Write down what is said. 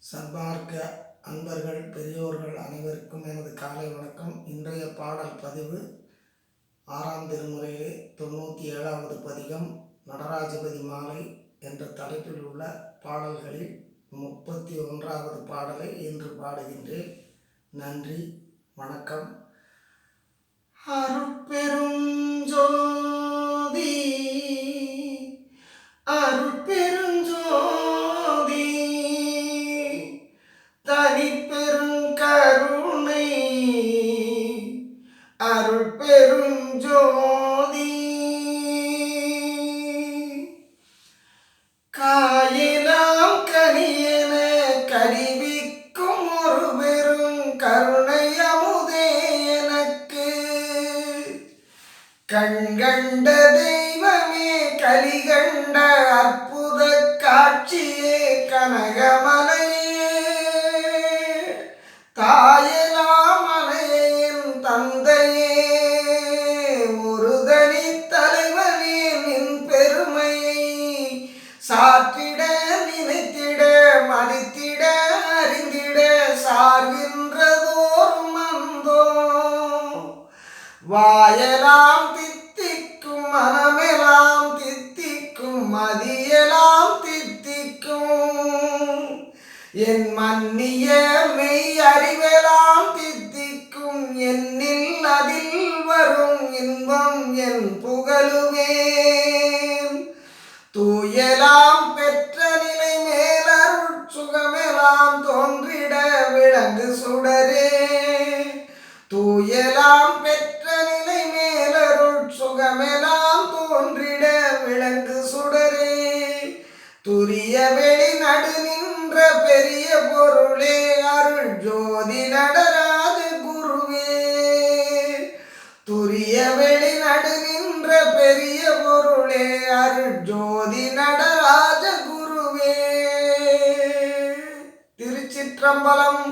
சன்மார்க்க அன்பர்கள் பெரியோர்கள் அனைவருக்கும் எனது காலை வணக்கம். இன்றைய பாடல் பதிவு 6ஆம் திருமுறையிலே 97வது பதிகம் நடராஜபதி மாலை என்ற தலைப்பில் உள்ள பாடல்களில் 31வது பாடலை இன்று பாடுகின்றேன். நன்றி, வணக்கம். அருட்பெரும் ஜோதி அருட்பெரும் ஜோதி தனிப்பெரும் கருணை அருட்பெரும் ஜோதி காயலாம் கனியென கருவிக்கும் ஒரு பெரும் கருணை அமுதே எனக்கு கண்கண்ட தெய்வமே கலிகண்ட அற்புத காட்சியே கனகமலையே தாயலாமலையின் தந்தையே ஒரு தனி தலைவனே நின் பெருமையை சாற்றிட நினைத்திட மதித்திட அறிந்திட சார்கின்றதோர் மந்தோ வாயலாம் தித்திக்கும் மனமெலாம் தித்திக்கும் மதியலாம் தித்திக்கும் என் மன்னிய மெய் அறிவெலாம் தித்திக்கும் என்னில் அதில் வரும் இன்பம் என் புகழுவேன் தூயலாம் பெற்ற நிலை மேலருள் சுகமெலாம் தோன்றிட விளங்கு சுடரே தூயலாம் பெற்ற நிலை மேலருள் சுகமெலாம் தோன்றிட விளங்கு சுடரே துரிய வெளி நடு நின்ற பெரிய பொருளே அருள் ஜோதி நடராஜ குருவே துரிய வெளி நடு நின்ற பெரிய பொருளே அருள் ஜோதி நடராஜ குருவே. திருச்சிற்றம்பலம்.